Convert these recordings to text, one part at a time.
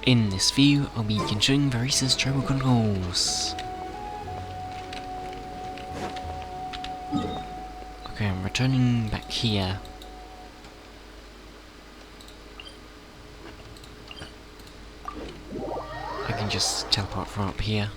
In this video, I'll be continuing Varessa's Tribal Chronicles. Okay, I'm returning back here. I can just teleport from up here.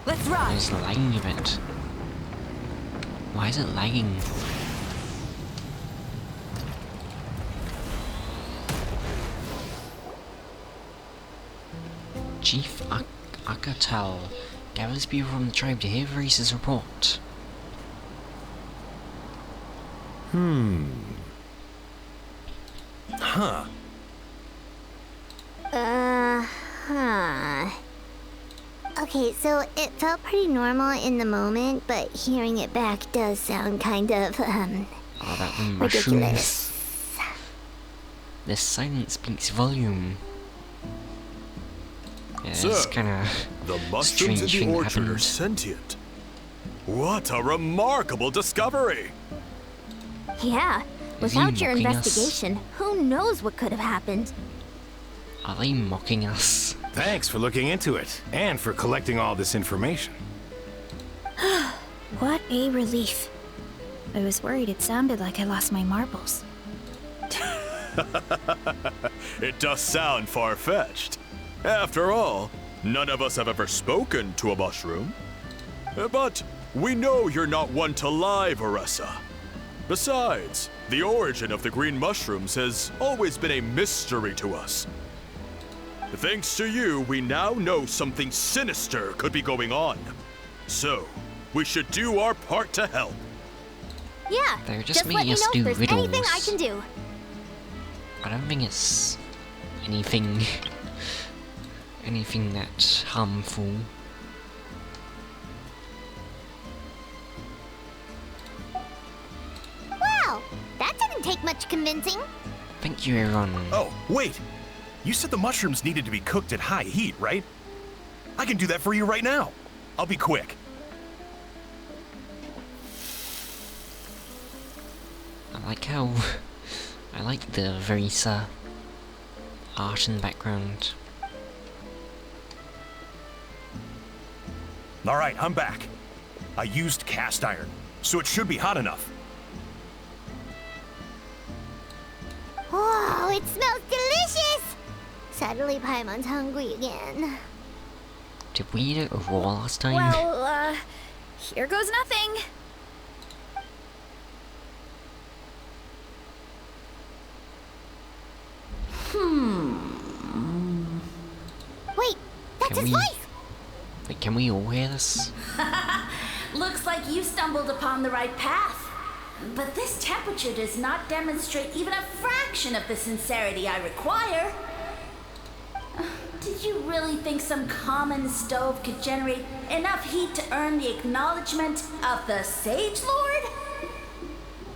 Let's run! It's lagging a bit. Why is it lagging? Chief Akatal gathers people from the tribe to hear Varessa's report. Huh. Okay, so it felt pretty normal in the moment, but hearing it back does sound kind of, Oh, that mushrooms. ridiculous. This silence speaks volume. Yeah, Sir, it's kinda The mushrooms in strange the thing orchard are happened. sentient. What a remarkable discovery! Yeah, Is he without your mocking us? investigation, who knows what could have happened? Are they mocking us? Thanks for looking into it, and for collecting all this information. What a relief. I was worried it sounded like I lost my marbles. It does sound far-fetched. After all, none of us have ever spoken to a mushroom. But we know you're not one to lie, Varessa. Besides, the origin of the green mushrooms has always been a mystery to us. Thanks to you, we now know something sinister could be going on. So, we should do our part to help. Yeah, They're just let making me us know do if there's anything I riddles. can do. I don't think it's anything that's harmful. Wow, that didn't take much convincing. Thank you, everyone. Oh, wait! You said the mushrooms needed to be cooked at high heat, right? I can do that for you right now. I'll be quick. I like the Varessa art in the background. All right, I'm back. I used cast iron, so it should be hot enough. Whoa, it smells delicious! Suddenly Paimon's hungry again. Did we eat it raw last time? Well, here goes nothing. Wait, that's Can his we- voice! Wait, can we all hear this? Looks like you stumbled upon the right path. But this temperature does not demonstrate even a fraction of the sincerity I require. Did you really think some common stove could generate enough heat to earn the acknowledgement of the Sage Lord?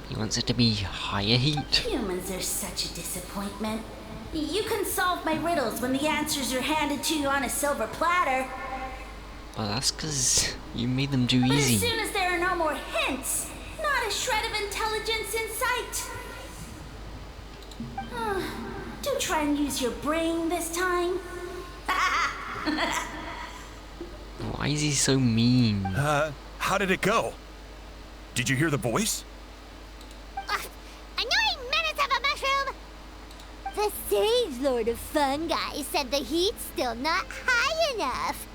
He wants it to be higher heat. Humans are such a disappointment. You can solve my riddles when the answers are handed to you on a silver platter. Well, that's because you made them too But as easy. soon as there are no more hints, not a shred of intelligence in sight. Do try and use your brain this time. Why is he so mean? How did it go? Did you hear the voice? Annoying menace of a mushroom! The Sage Lord of Fungi said the heat's still not high enough.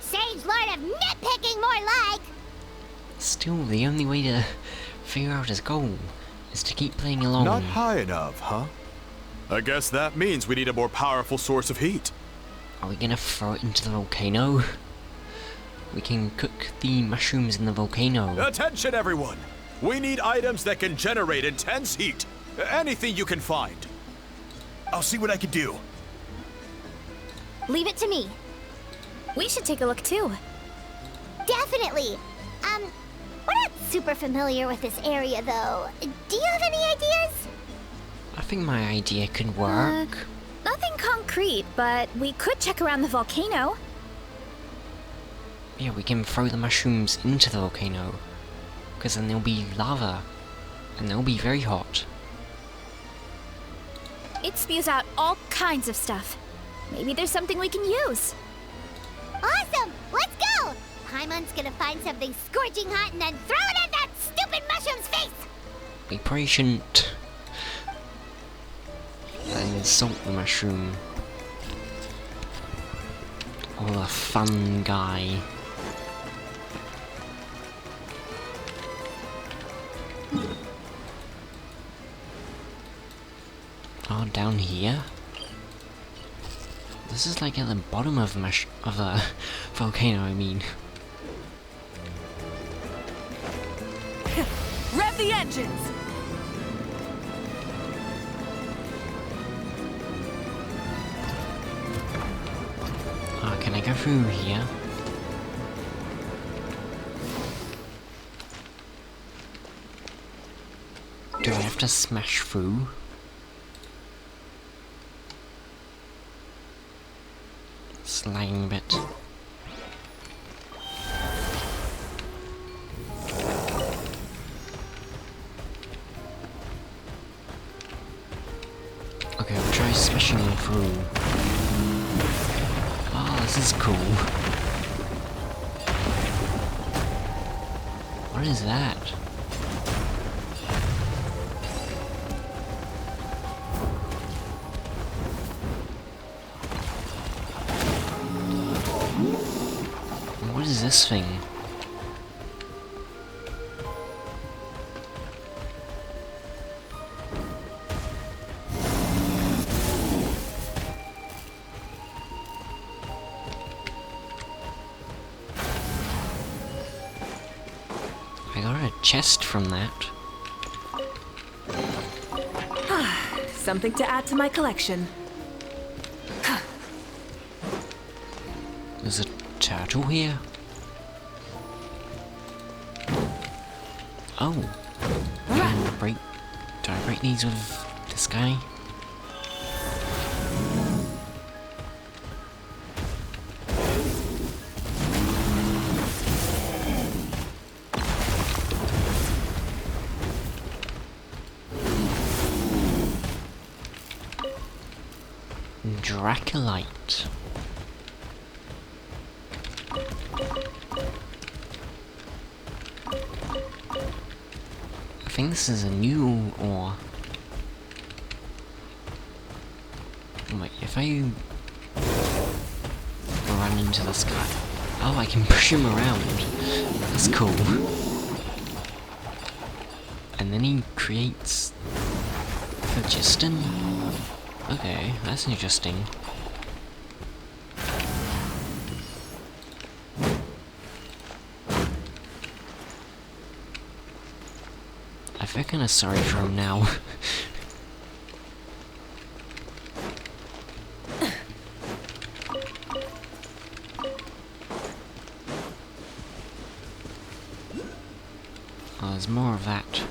Sage Lord of Nitpicking, more like! Still, the only way to figure out his goal is to keep playing along. Not high enough, huh? I guess that means we need a more powerful source of heat. Are we gonna throw it into the volcano? We can cook the mushrooms in the volcano. Attention, everyone! We need items that can generate intense heat. Anything you can find. I'll see what I can do. Leave it to me. We should take a look too. Definitely. We're not super familiar with this area, though. Do you have any ideas? I think my idea could work. Nothing concrete, but we could check around the volcano. Yeah, we can throw the mushrooms into the volcano. Because then there'll be lava. And they'll be very hot. It spews out all kinds of stuff. Maybe there's something we can use. Awesome! Let's go! Paimon's gonna find something scorching hot and then throw it in that stupid mushroom's face! We probably shouldn't insult the mushroom. Or the fun guy. Oh, down here? This is like at the bottom of a volcano, I mean. Rev the engines! Can I go through here? Do I have to smash through? It's lagging a bit. Okay, I'll try smashing through. Oh, this is cool. What is that? What is this thing? I got a chest from that. Something to add to my collection. There's a turtle here? Oh. Do I break these with this guy? Dracolite. I think this is a new ore. Wait, if I run into this guy... Oh, I can push him around. That's cool. And then he creates... phlogiston? Okay, that's interesting. I feel kinda sorry for him now. Oh, there's more of that.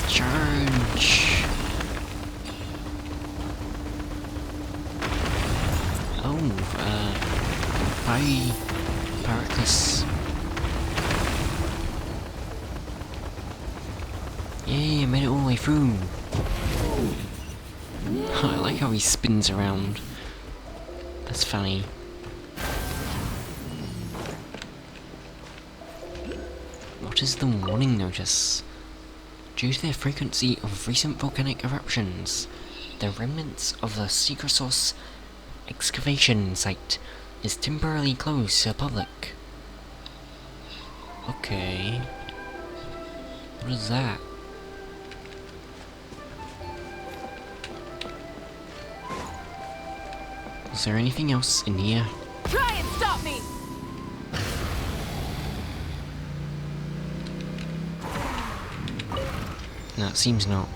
Charge! Oh, Varessa. Yay, I made it all the way through. I like how he spins around. That's funny. What is the warning notice? Due to the frequency of recent volcanic eruptions, the remnants of the secret source excavation site is temporarily closed to the public. Okay. What is that? Is there anything else in here? Try and stop me! No, it seems not.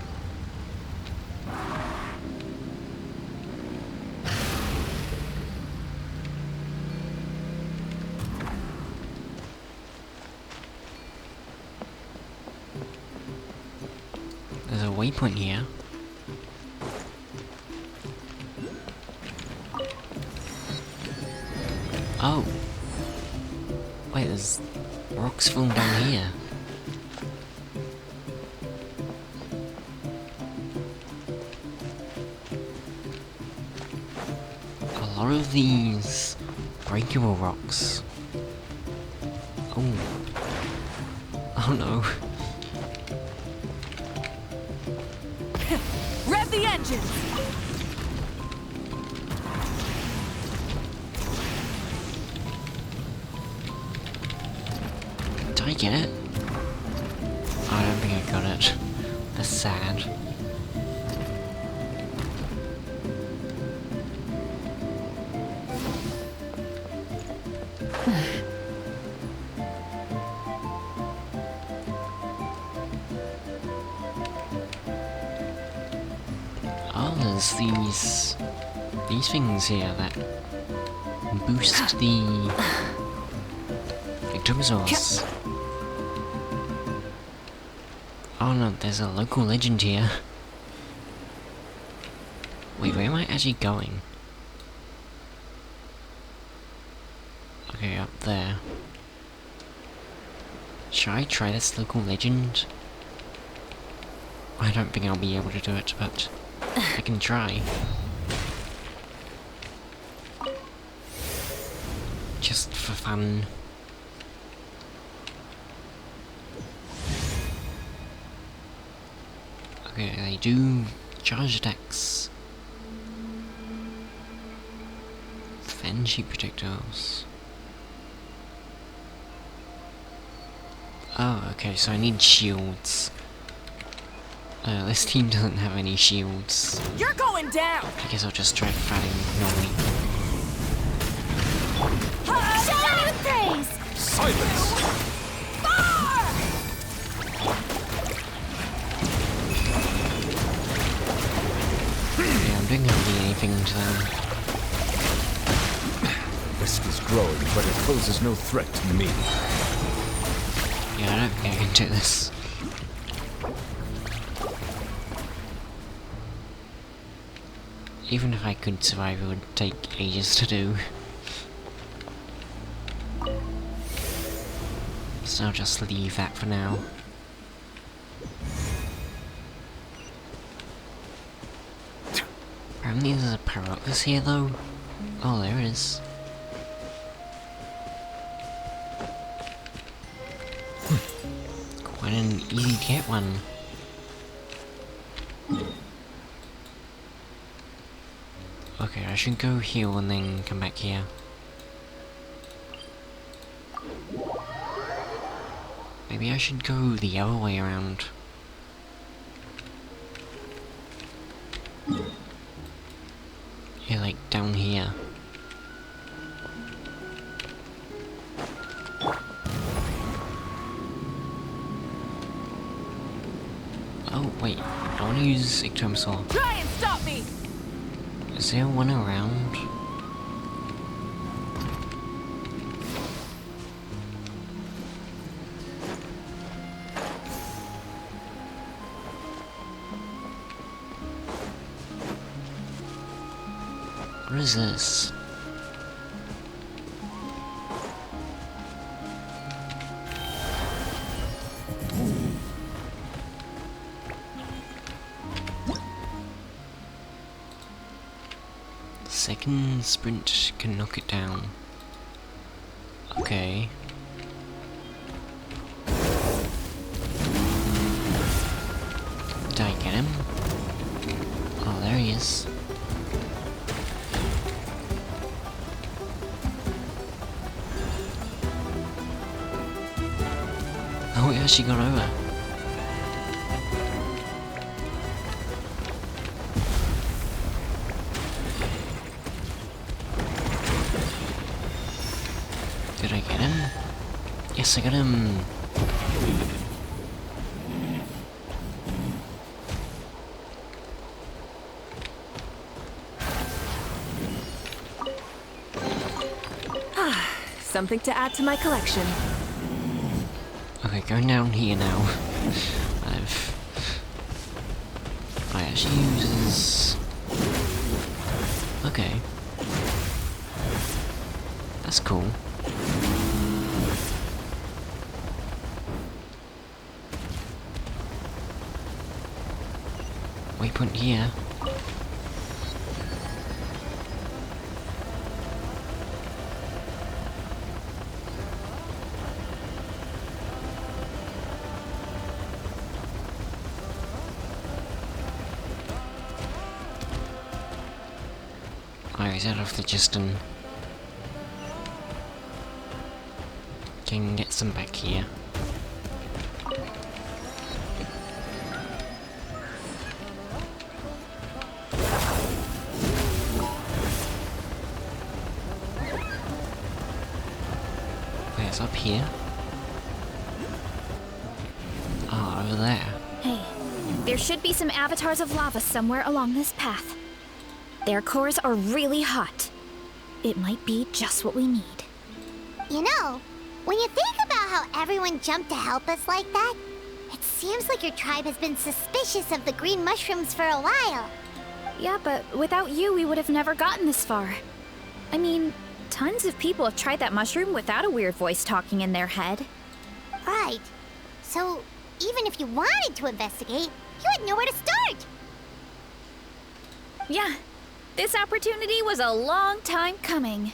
waypoint here. Oh. Wait, there's rocks falling down here. A lot of these breakable rocks. Oh. Oh no. Rev the engines! Did I get it? I don't think I got it. That's sad. Oh, there's these things here that boost the Victoriosaurus. Oh no, there's a local legend here. Wait, where am I actually going? Okay, up there. Should I try this local legend? I don't think I'll be able to do it, but I can try. Just for fun. Okay, they do charge attacks. Fan sheet projectiles. Oh, okay, so I need shields. This team doesn't have any shields. You're going down! I guess I'll just try fighting normally. Shout out with praise! Silence! Yeah, I'm doing hardly anything to them. Risk is growing, but it poses no threat to me. Yeah, I don't think I can do this. Even if I could survive, it would take ages to do. So I'll just leave that for now. Apparently there's a Paraocus here though. Oh, there it is. Quite an easy to get one. Okay, I should go heal and then come back here. Maybe I should go the other way around. Yeah, like down here. Oh, wait. I want to use Ectomasaur. Try and stop me! Is there one around? What is this? Second sprint can knock it down. Okay. Did I get him? Oh, there he is. Oh, we actually got over. Did I get him? Yes, I got him. Something to add to my collection. Okay, going down here now. actually uses... Okay. That's cool. Waypoint here. Alright, he's out of the Justin. Can get some back here. Okay, it's up here. Ah, over there. Hey, there should be some avatars of lava somewhere along this path. Their cores are really hot. It might be just what we need. You know, when you think about how everyone jumped to help us like that, it seems like your tribe has been suspicious of the green mushrooms for a while. Yeah, but without you, we would have never gotten this far. I mean, tons of people have tried that mushroom without a weird voice talking in their head. Right. So, even if you wanted to investigate, you had nowhere to start. Yeah, this opportunity was a long time coming.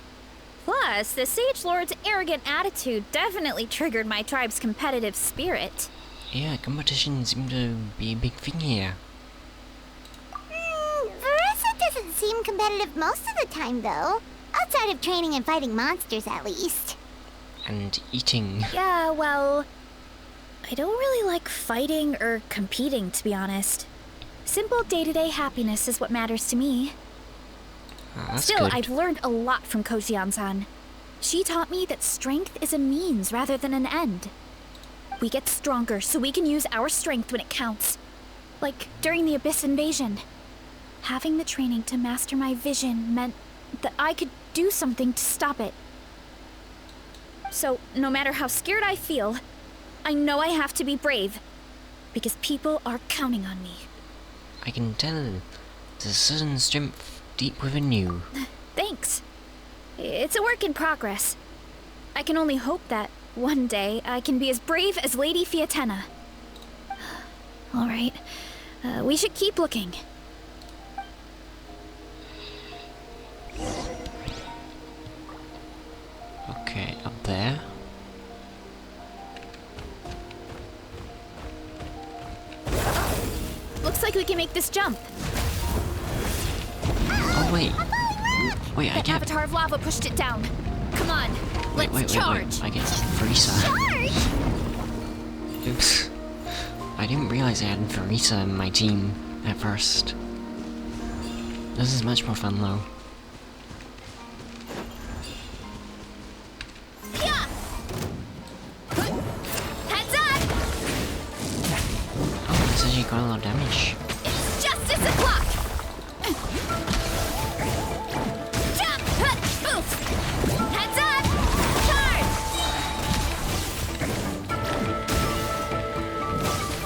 Plus, the Sage Lord's arrogant attitude definitely triggered my tribe's competitive spirit. Yeah, competition seems to be a big thing here. Varessa doesn't seem competitive most of the time, though. Outside of training and fighting monsters, at least. And eating. Yeah, well, I don't really like fighting or competing, to be honest. Simple day-to-day happiness is what matters to me. Oh, that's Still, good. I've learned a lot from Kojian-san. She taught me that strength is a means rather than an end. We get stronger so we can use our strength when it counts. Like during the Abyss invasion. Having the training to master my vision meant that I could do something to stop it. So, no matter how scared I feel, I know I have to be brave. Because people are counting on me. I can tell there's a certain strength deep within you. Thanks. It's a work in progress. I can only hope that one day I can be as brave as Lady Fiatena. All right, we should keep looking. Okay, up there. Looks like we can make this jump. Oh wait. Wait, I The get... avatar of lava pushed it down. Come on, let's charge. I get Varessa. Charge! Oops. I didn't realize I had Varessa in my team at first. This is much more fun though. Yeah. Heads up! Oh, this actually got a lot of damage. It's justice o'clock. Jump! Boost! Heads up! Charge!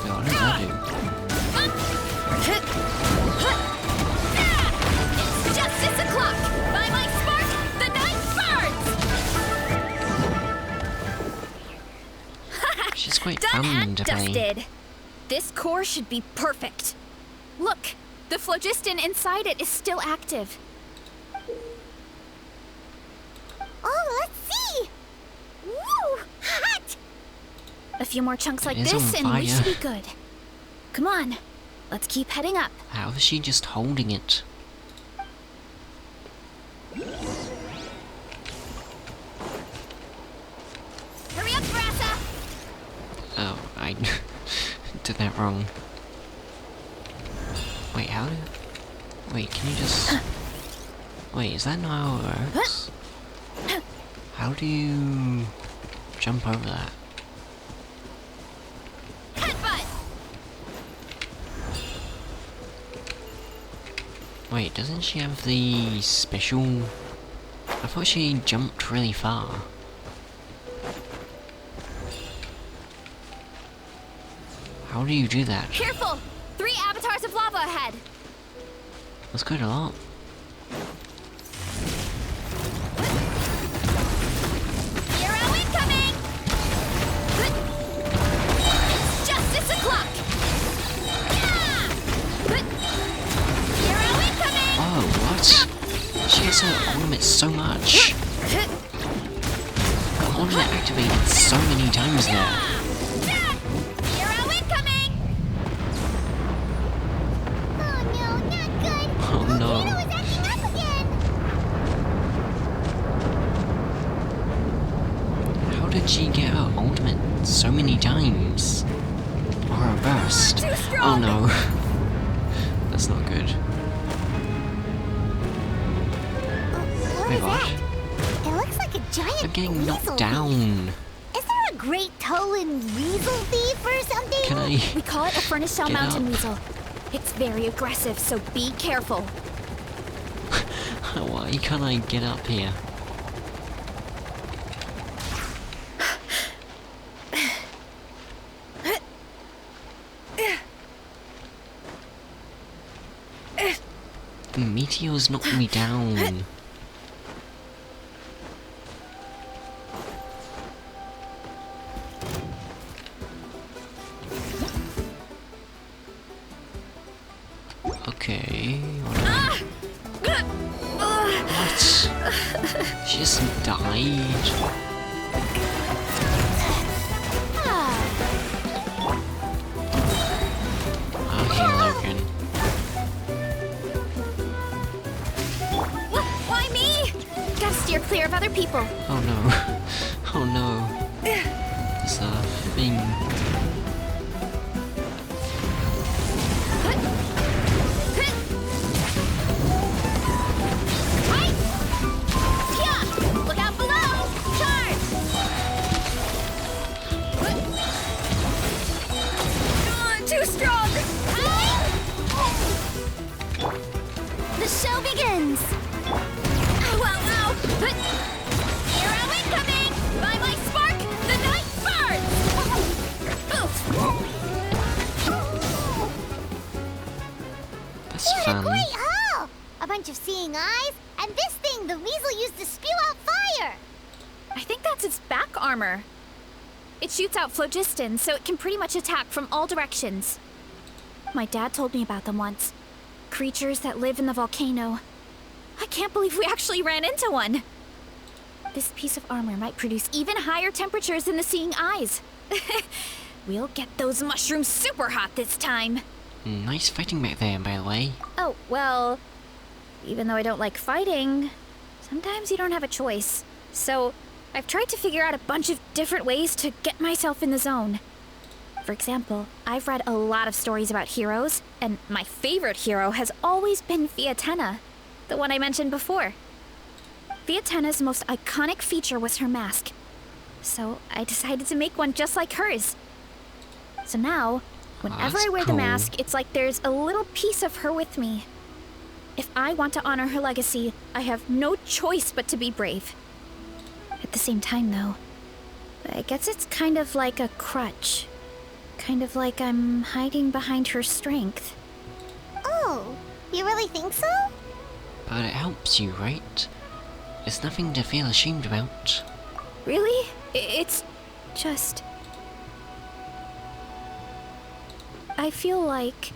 Wait, what does that do? It's justice o'clock! By my spark, the night burns! She's quite Done fun and to play. dusted. This core should be perfect. Look, the phlogiston inside it is still active. Oh, let's see! Woo! Hot! A few more chunks like It is this on and we should fire. be good. Come on, let's keep heading up. How is she just holding it? Hurry up, Varessa! Oh, I did that wrong. Wait, how do... Wait, can you just... Wait, is that not how it works? How do you... jump over that? Headbutt! Wait, doesn't she have the special... I thought she jumped really far. How do you do that? Careful! 3 avatars of lava! ahead. That's quite a lot. Hero incoming! It's justice o'clock! Hero incoming! Oh, what? She gets her ornament so much. The ornament activated so many times there. Hero incoming! Oh no, not good! Oh no. Volcano is acting up again! How did she get her ultimate so many times? Or her burst? Too Oh strong. no. That's not good. What Wait, is what? that? It looks like a giant I'm getting knocked weasel down. thief. Is there a great Tolan weasel thief or something? Can I... We call it a furnace shell Get mountain up. weasel. It's very aggressive, so be careful. Why can't I get up here? Meteors knocked me down. Okay, what? She just died. I'll heal her again. Why me? Gotta steer clear of other people. Oh no. Oh no. There's a thing. Look out below! Charge! Too strong! The show begins! Ow, ow, ow! Hero incoming! By my spark, the night burns! That's What a fun. great haul! A bunch of seeing eyes, and this thing the weasel used to spew out fire! I think that's its back armor. It shoots out phlogiston, so it can pretty much attack from all directions. My dad told me about them once. Creatures that live in the volcano. I can't believe we actually ran into one. This piece of armor might produce even higher temperatures than the seeing eyes. We'll get those mushrooms super hot this time. Nice fighting back there, by the way. Oh, well, even though I don't like fighting, sometimes you don't have a choice. So, I've tried to figure out a bunch of different ways to get myself in the zone. For example, I've read a lot of stories about heroes, and my favorite hero has always been Fiatenna, the one I mentioned before. Fiatenna's most iconic feature was her mask, so I decided to make one just like hers. So now, whenever that's I wear the cool. mask, it's like there's a little piece of her with me. If I want to honor her legacy, I have no choice but to be brave. At the same time, though, I guess it's kind of like a crutch. Kind of like I'm hiding behind her strength. Oh, you really think so? But it helps you, right? It's nothing to feel ashamed about. Really? It's just... I feel like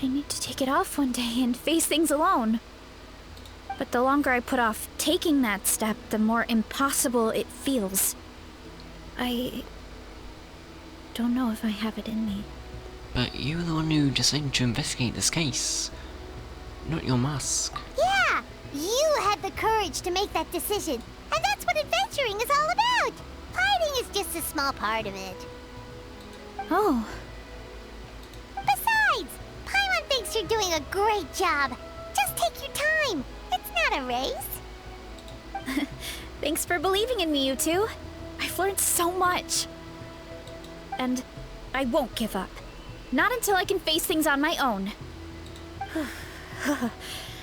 I need to take it off one day and face things alone. But the longer I put off taking that step, the more impossible it feels. I don't know if I have it in me. But you were the one who decided to investigate this case. Not your mask. Yeah, you had the courage to make that decision. And that's what adventuring is all about. Fighting is just a small part of it. Oh, Besides, Paimon thinks you're doing a great job. Just take your time. It's not a race. thanks for believing in me, you two. I've learned so much. And I won't give up. Not until I can face things on my own.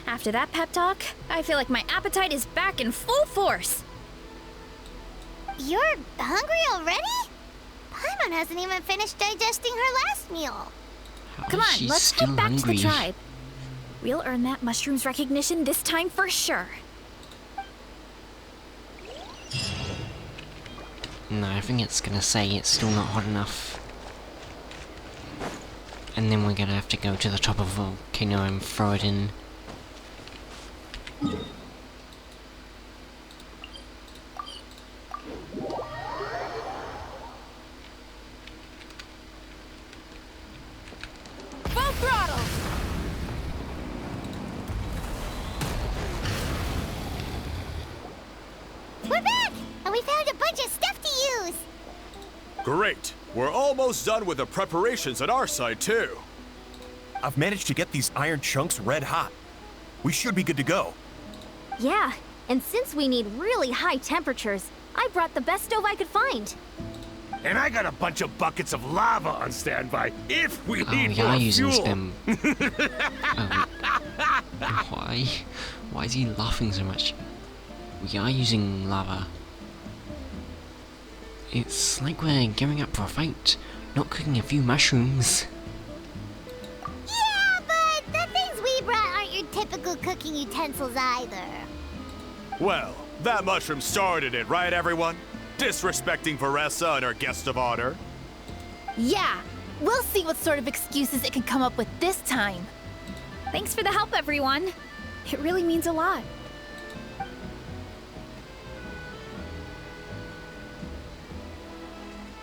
After that pep talk, I feel like my appetite is back in full force. You're hungry already? Paimon hasn't even finished digesting her last meal. Come on, She's let's still head back to hungry. the tribe. We'll earn that mushroom's recognition this time for sure. No, I think it's gonna say it's still not hot enough. And then we're gonna have to go to the top of a volcano and throw it in. Full throttle! We're back! And we found a bunch of stuff to use! Great. We're almost done with the preparations on our side, too. I've managed to get these iron chunks red hot. We should be good to go. Yeah, and since we need really high temperatures, I brought the best stove I could find. And I got a bunch of buckets of lava on standby if we Oh, need we are more using fuel. them. Why? Why is he laughing so much? We are using lava. It's like we're gearing up for a fight, not cooking a few mushrooms. Yeah, but the things we brought aren't your typical cooking utensils either. Well, that mushroom started it, right, everyone? Disrespecting Varessa and her guest of honor. Yeah, we'll see what sort of excuses it can come up with this time. Thanks for the help, everyone. It really means a lot.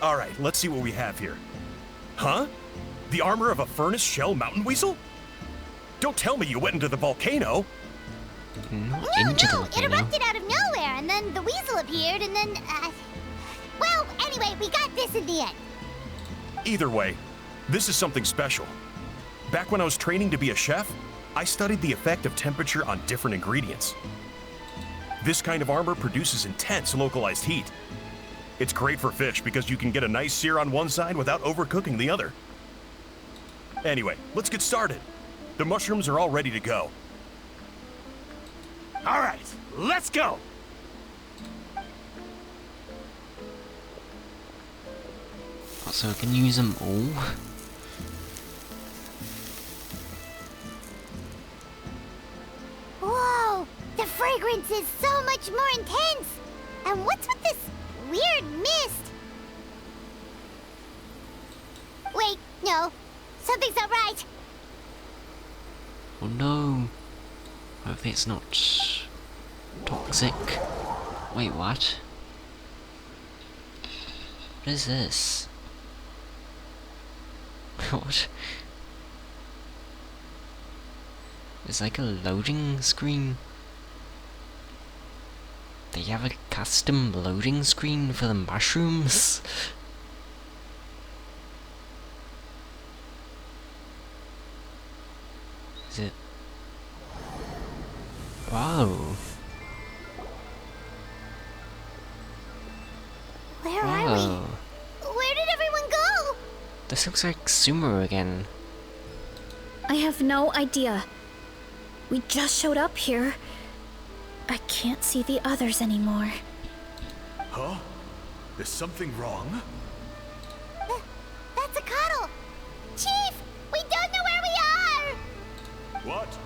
All right, let's see what we have here. Huh? The armor of a furnace shell mountain weasel? Don't tell me you went into the volcano. Not No, into the no, it volcano. erupted out of nowhere, and then the weasel appeared, and then, well, anyway, we got this in the end. Either way, this is something special. Back when I was training to be a chef, I studied the effect of temperature on different ingredients. This kind of armor produces intense localized heat. It's great for fish because you can get a nice sear on one side without overcooking the other. Anyway, let's get started. The mushrooms are all ready to go. All right, let's go. So we can use them all. Whoa, the fragrance is so much more intense. And what's with this weird mist? Wait, no, something's not right. Oh no. Hope it's not toxic. Wait, what? What is this? What? It's like a loading screen. They have a custom loading screen for the mushrooms? Is it? Wow. Where are we? Wow. Where did everyone go? This looks like Sumeru again. I have no idea. We just showed up here. I can't see the others anymore. Huh? Is something wrong? That's a cuddle. Chief, we don't know where we are. What?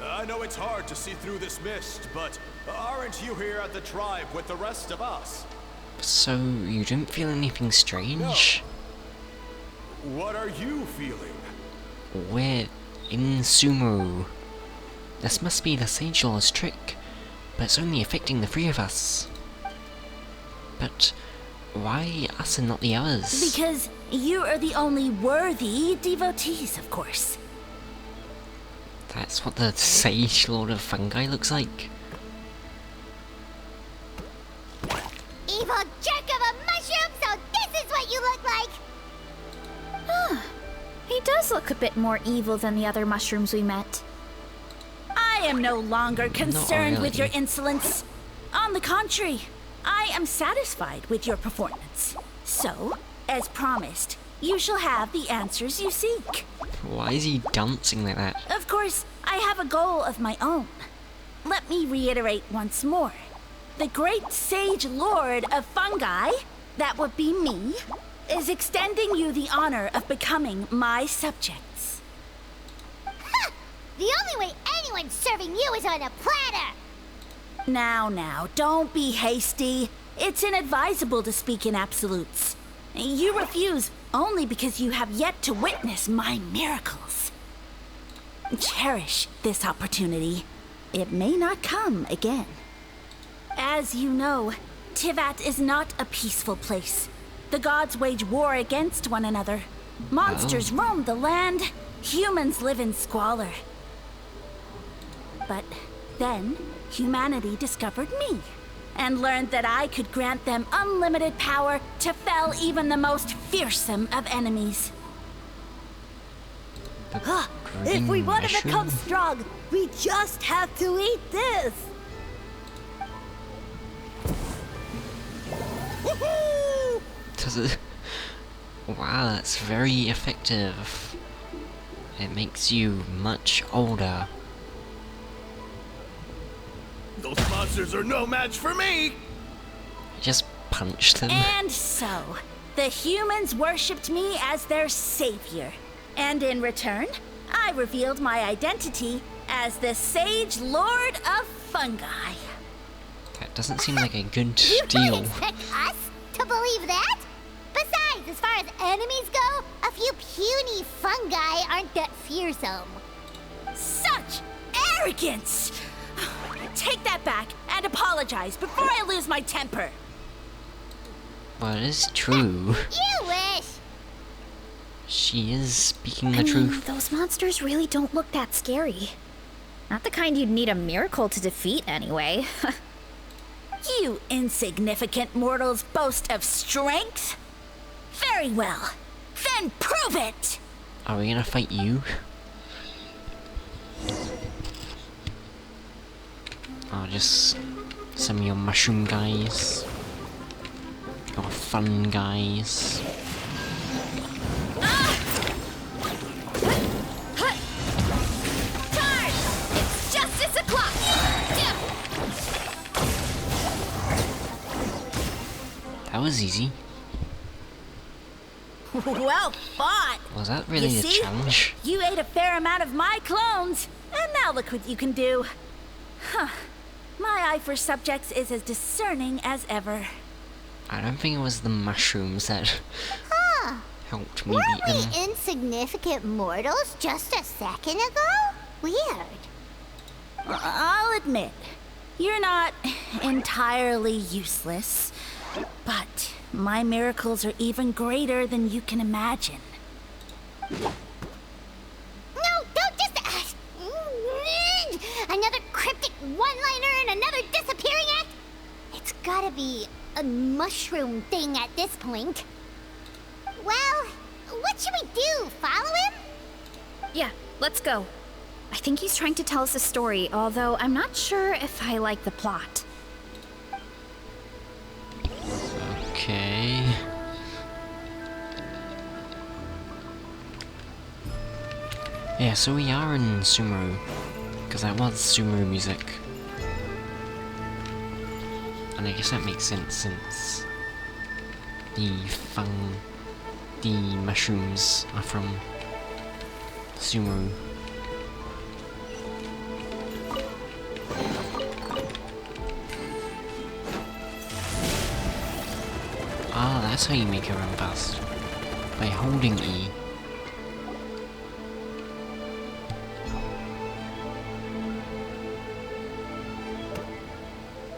I know it's hard to see through this mist, but aren't you here at the tribe with the rest of us? So, you didn't feel anything strange? What are you feeling? We're in Sumeru. This must be the Sage Lord's trick, but it's only affecting the three of us. But why us and not the others? Because you are the only worthy devotees, of course. That's what the Sage Lord of Fungi looks like. Evil jerk of a mushroom, so this is what you look like. He does look a bit more evil than the other mushrooms we met. I am no longer concerned with your really. insolence. On the contrary, I am satisfied with your performance. So, as promised, you shall have the answers you seek. Why is he dancing like that? Of course, I have a goal of my own. Let me reiterate once more. The great Sage Lord of Fungi, that would be me, is extending you the honor of becoming my subjects. The only way anyone's serving you is on a platter! Now, don't be hasty. It's inadvisable to speak in absolutes. You refuse only because you have yet to witness my miracles. Cherish this opportunity. It may not come again. As you know, Tivat is not a peaceful place. The gods wage war against one another. Monsters roam the land. Humans live in squalor. But then, humanity discovered me and learned that I could grant them unlimited power to fell even the most fearsome of enemies. If we want to become strong, we just have to eat this! Does it? Wow, that's very effective. It makes you much older. Those monsters are no match for me! Just punch them. And so, the humans worshipped me as their savior. And in return, I revealed my identity as the Sage Lord of Fungi. That doesn't seem like a good You deal. don't expect us to believe that? Besides, as far as enemies go, a few puny fungi aren't that fearsome. Such arrogance! Take that back and apologize before I lose my temper. Well, it is true. You wish! She is speaking the I mean, truth. those monsters really don't look that scary. Not the kind you'd need a miracle to defeat, anyway. You insignificant mortals boast of strength? Very well. Then prove it! Are we gonna fight you? Oh, just some of your mushroom guys. Your fun guys. Charge! It's justice o'clock! That was easy. Well fought! Was that really You the see? challenge? You ate a fair amount of my clones, and now look what you can do. Huh. My eye for subjects is as discerning as ever. I don't think it was the mushrooms that Huh. helped me Weren't beat we them. insignificant mortals just a second ago? Weird. I'll admit, you're not entirely useless, but my miracles are even greater than you can imagine. No, don't just... another cryptic one-liner and another disappearing act? It's gotta be a mushroom thing at this point. Well, what should we do? Follow him? Yeah, let's go. I think he's trying to tell us a story, although I'm not sure if I like the plot. Okay. Yeah, so we are in Sumeru. Because that was Sumeru music. And I guess that makes sense since the mushrooms are from Sumeru. Ah, that's how you make it run fast. By holding E.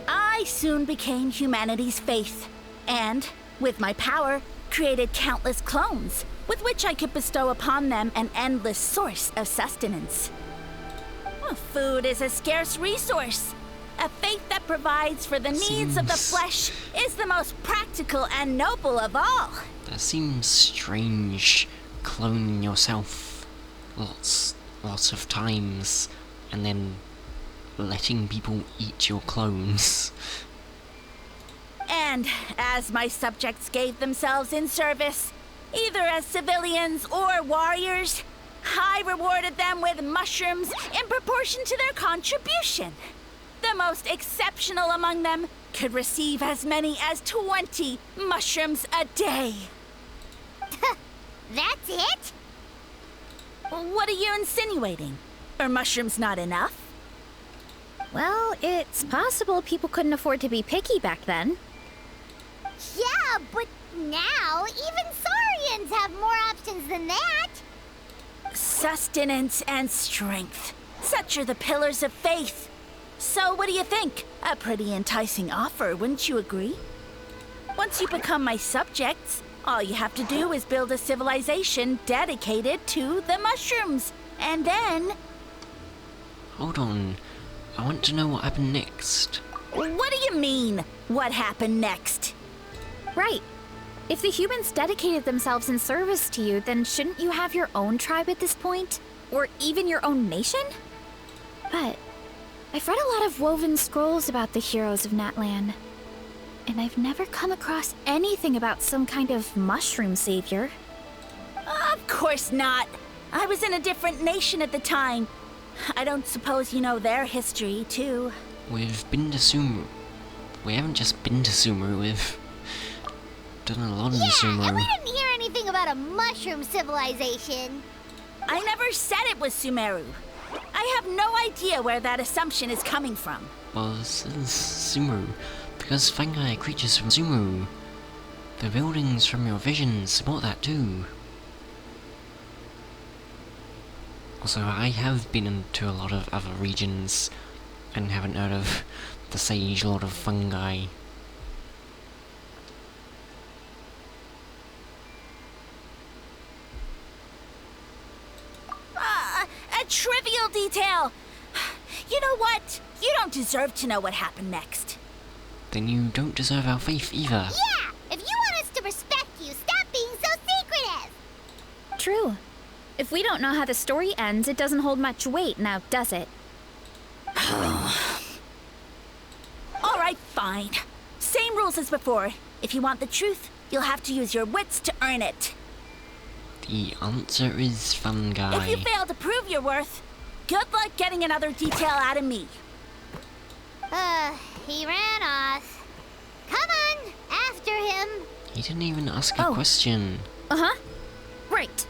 I soon became humanity's faith, and, with my power, created countless clones, with which I could bestow upon them an endless source of sustenance. Well, food is a scarce resource. A faith that provides for the needs of the Seems- flesh is the most practical and noble of all. That seems strange, cloning yourself lots of times, and then letting people eat your clones. And as my subjects gave themselves in service, either as civilians or warriors, I rewarded them with mushrooms in proportion to their contribution. The most exceptional among them could receive as many as 20 mushrooms a day. That's it? What are you insinuating? Are mushrooms not enough? Well, it's possible people couldn't afford to be picky back then. Yeah, but now even Saurians have more options than that. Sustenance and strength. Such are the pillars of faith. So what do you think? A pretty enticing offer, wouldn't you agree? Once you become my subjects, all you have to do is build a civilization dedicated to the mushrooms. And then... Hold on. I want to know what happened next. What do you mean, what happened next? Right. If the humans dedicated themselves in service to you, then shouldn't you have your own tribe at this point? Or even your own nation? But I've read a lot of woven scrolls about the heroes of Natlan, and I've never come across anything about some kind of mushroom savior. Of course not. I was in a different nation at the time. I don't suppose you know their history, too. We've been to Sumeru. We haven't just been to Sumeru, we've done a lot in Sumeru. And we didn't hear anything about a mushroom civilization. I never said it was Sumeru. I have no idea where that assumption is coming from. Well, this is Sumeru, because fungi are creatures from Sumeru. The buildings from your visions support that too. Also, I have been into a lot of other regions and haven't heard of the Sage Lord of Fungi. A trivial detail! You know what? You don't deserve to know what happened next. Then you don't deserve our faith either. Yeah! If you want us to respect you, stop being so secretive! True. If we don't know how the story ends, it doesn't hold much weight now, does it? All right, fine. Same rules as before. If you want the truth, you'll have to use your wits to earn it. The answer is fungi. If you fail to prove your worth, good luck getting another detail out of me. He ran off. Come on, after him. He didn't even ask a question. Uh-huh. Right.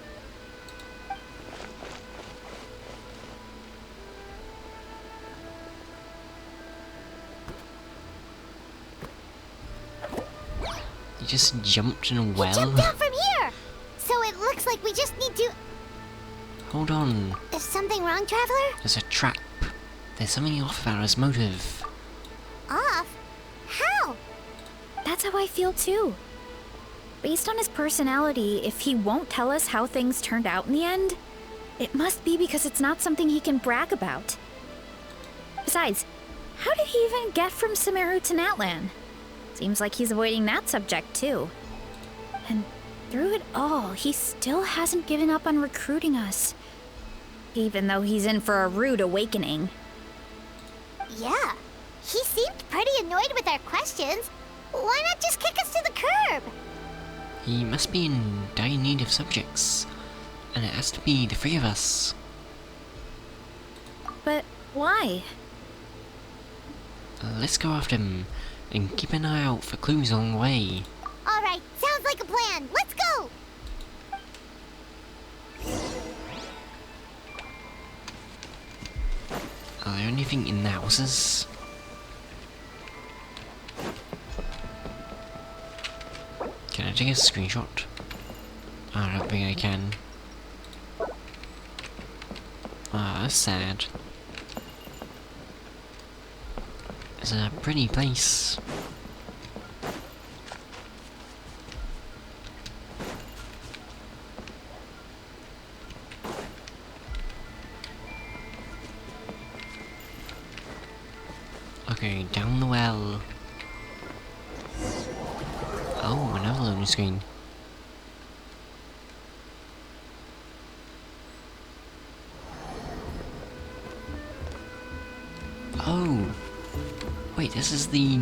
He just jumped in a well? He jumped out from here! So it looks like we just need to... Hold on. Is something wrong, Traveler? There's a trap. There's something off about his motive. Off? How? That's how I feel too. Based on his personality, if he won't tell us how things turned out in the end, it must be because it's not something he can brag about. Besides, how did he even get from Sumeru to Natlan? Seems like he's avoiding that subject too. And through it all, he still hasn't given up on recruiting us. Even though he's in for a rude awakening. Yeah. He seemed pretty annoyed with our questions. Why not just kick us to the curb? He must be in dire need of subjects. And it has to be the three of us. But why? Let's go after him and keep an eye out for clues along the way. All right, sounds like a plan. Let's go! Are there anything in the houses? Can I take a screenshot? I don't think I can. Ah, that's sad. It's a pretty place. Okay, down the well. Oh, another loading screen. Oh! Wait, this is the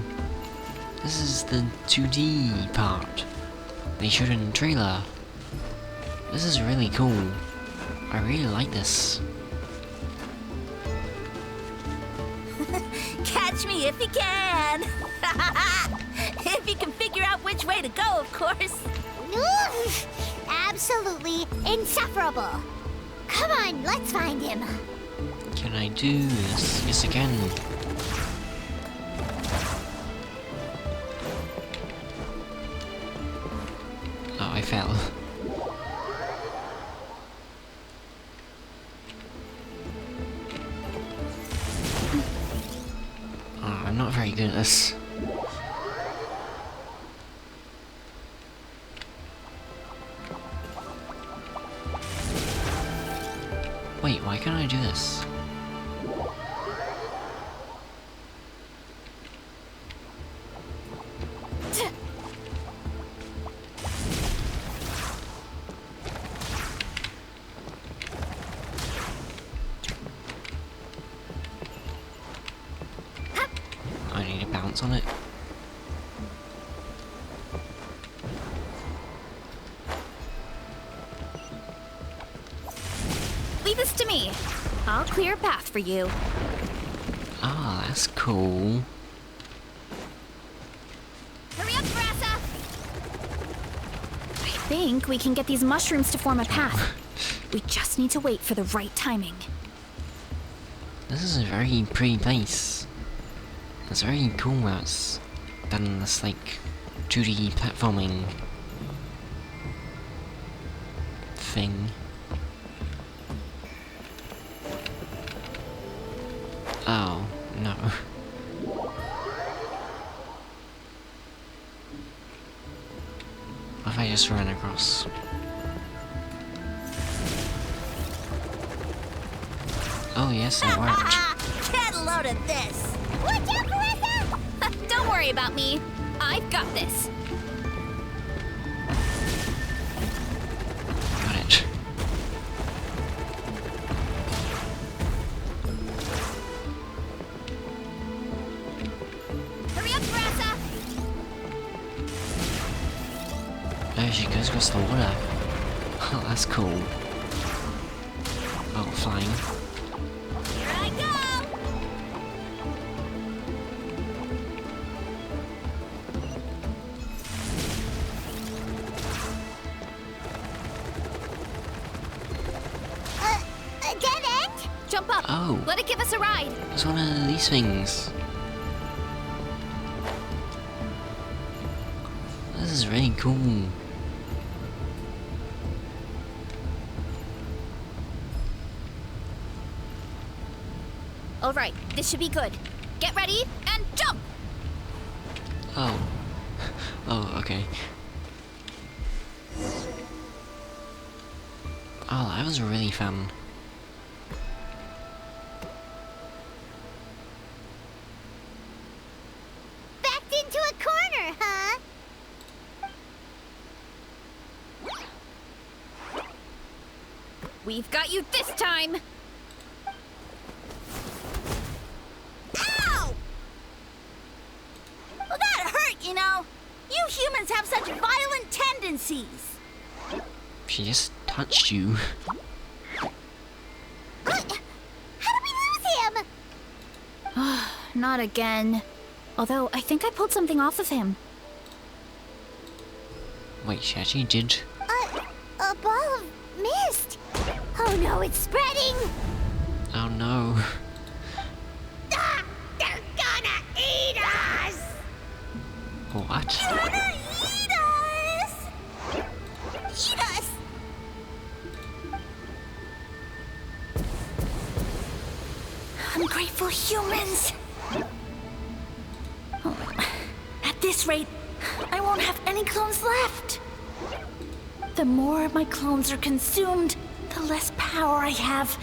2D part they showed in the trailer. This is really cool. I really like this. Catch me if you can! If you can figure out which way to go, of course. Oof! absolutely insufferable. Come on, let's find him. Can I do this? Yes, I can. Oh, I fell. Oh, I'm not very good at this. Wait, why can't I do this? I need to bounce on it. Leave this to me. I'll clear a path for you. Ah, that's cool. Hurry up, Varessa! I think we can get these mushrooms to form a path. We just need to wait for the right timing. This is a very pretty place. It's very cool how it's done this, like, 2D platforming thing. Oh, no. What if I just ran across? Oh yes, that worked. Get a load of this! Watch out, Varessa! Don't worry about me. I've got this. Got it. Hurry up, Varessa! Oh, she goes across the water. Oh, that's cool. Oh, flying. Here I go! A dead end? Jump up. Oh. Let it give us a ride. It's one of these things. This is really cool. All right, this should be good. Get ready and jump! Oh. Oh, okay. Oh, that was really fun. Backed into a corner, huh? We've got you this time! Ow! Well, that hurt, you know. You humans have such violent tendencies. She just touched you. How did we lose him? Not again. Although, I think I pulled something off of him. Wait, she actually did? A ball of mist. Oh no, it's spreading. Oh no. Ah, they're gonna eat us. What? Gonna eat us. Eat us. Ungrateful humans. At this rate, I won't have any clones left. The more my clones are consumed, the less power I have.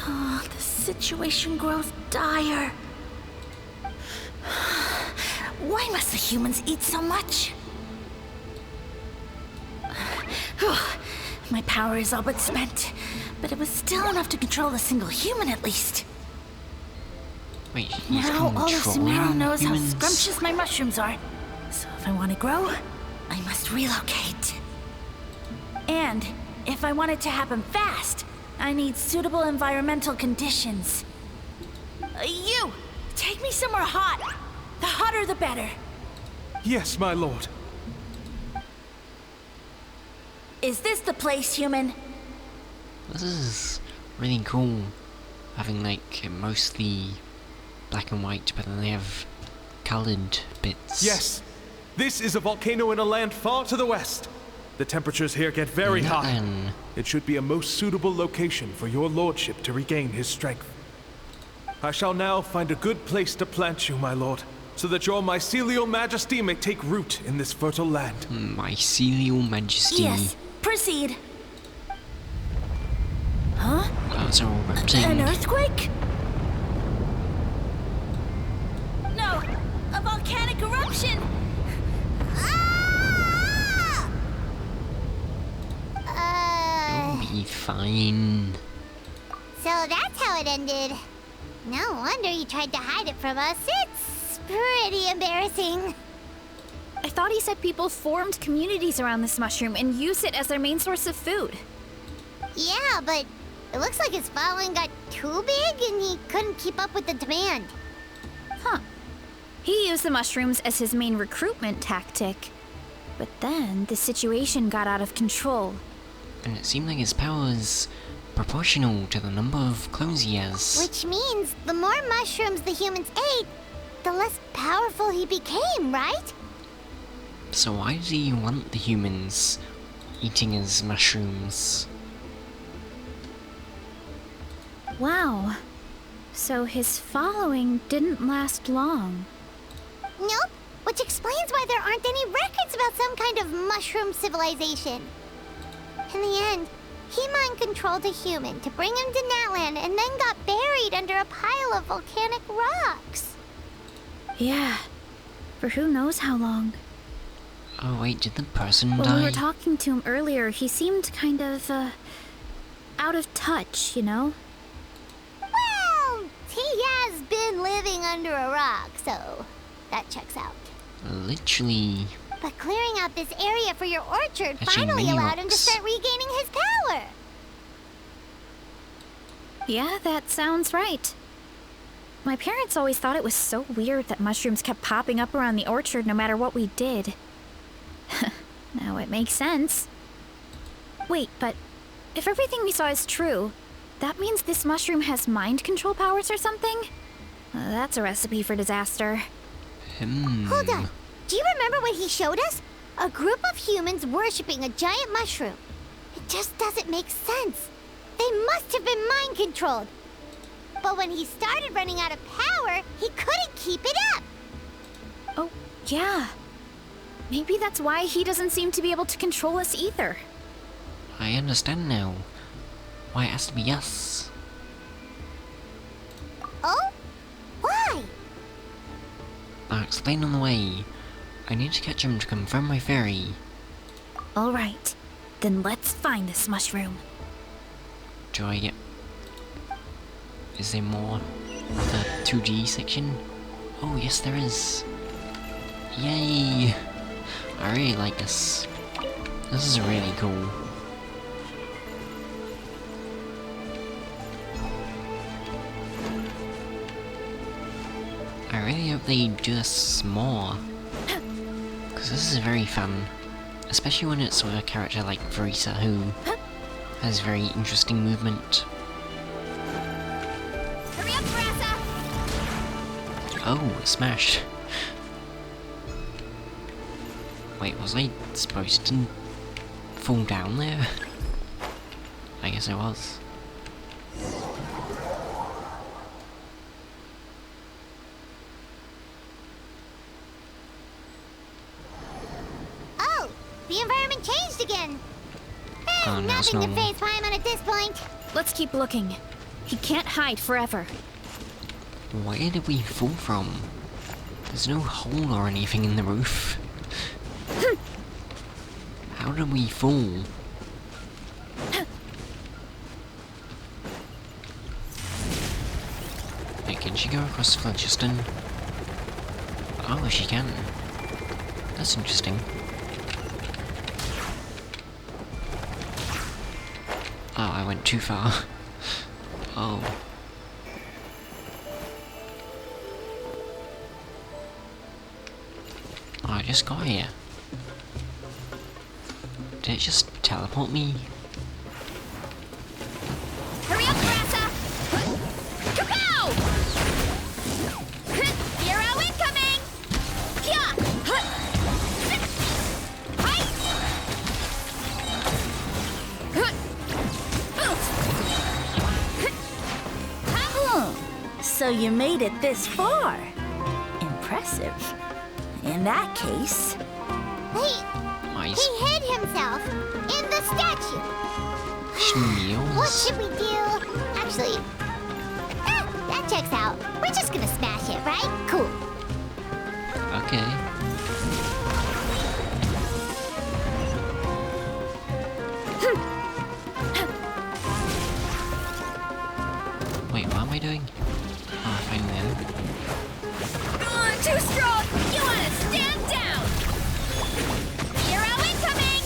Oh, the situation grows dire. Why must the humans eat so much? My power is all but spent, but it was still enough to control a single human at least. Wait, he's Now all of controlling Sumeru knows how humans? scrumptious my mushrooms are. So if I want to grow, I must relocate. And if I want it to happen fast, I need suitable environmental conditions. You! Take me somewhere hot. The hotter the better. Yes, my lord. Is this the place, human? This is really cool. Having like mostly black and white, but then they have coloured bits. Yes, this is a volcano in a land far to the west. The temperatures here get very high. Then It should be a most suitable location for your lordship to regain his strength. I shall now find a good place to plant you, my lord, so that your mycelial majesty may take root in this fertile land. Mycelial Majesty. Yes, proceed. Huh? Clouds are all erupting. An earthquake? No, a volcanic eruption! You'll be fine. So that's how it ended. No wonder you tried to hide it from us. It's pretty embarrassing. I thought he said people formed communities around this mushroom and used it as their main source of food. Yeah, but it looks like his following got too big and he couldn't keep up with the demand. Huh. He used the mushrooms as his main recruitment tactic. But then the situation got out of control. And it seemed like his power was proportional to the number of clones he has. Which means the more mushrooms the humans ate, the less powerful he became, right? So why does he want the humans eating his mushrooms? Wow. So his following didn't last long. Nope, which explains why there aren't any records about some kind of mushroom civilization. In the end, he mind-controlled a human to bring him to Natland and then got buried under a pile of volcanic rocks. Yeah. For who knows how long. Oh wait, did the person When die? we were talking to him earlier, he seemed kind of, out of touch, you know? Well, he has been living under a rock, so that checks out. Literally. But clearing out this area for your orchard Catching finally mini allowed him to rocks. start regaining his power. Yeah, that sounds right. My parents always thought it was so weird that mushrooms kept popping up around the orchard no matter what we did. Now it makes sense. Wait, but if everything we saw is true, that means this mushroom has mind control powers or something? That's a recipe for disaster. Hold on. Do you remember what he showed us? A group of humans worshipping a giant mushroom. It just doesn't make sense. They must have been mind-controlled. But when he started running out of power, he couldn't keep it up. Oh, yeah. Maybe that's why he doesn't seem to be able to control us either. I understand now. Why it has to be us. Oh? Why? I'll explain on the way. I need to catch him to confirm my theory. All right. Then let's find this mushroom. Do I get... Is there more of the 2D section? Oh yes there is. Yay! I really like this. This is really cool. I really hope they do this more. Because this is very fun. Especially when it's with a character like Varessa who has very interesting movement. Hurry up, Varessa! Oh, it smashed. Wait, was I supposed to fall down there? I guess I was. Oh, the environment changed again. Oh, now it's Nothing to normal. phase Paimon at this point. Let's keep looking. He can't hide forever. Where did we fall from? There's no hole or anything in the roof. How did we fall? Wait, can she go across Fletcherton? Oh, she can. That's interesting. Oh, I went too far. Oh. Oh, I just got here. Did it just teleport me? Hurry up, Varessa! Kapow! Hero incoming! Kia! So you made it this far. Impressive. In that case... Nice. He hid himself in the statue. What Schmeals. should we do? Actually, that checks out. We're just gonna smash it, right? Cool. Okay. Wait, what am I doing? Oh, fighting them. Too strong! You wanna stand down! Hero incoming!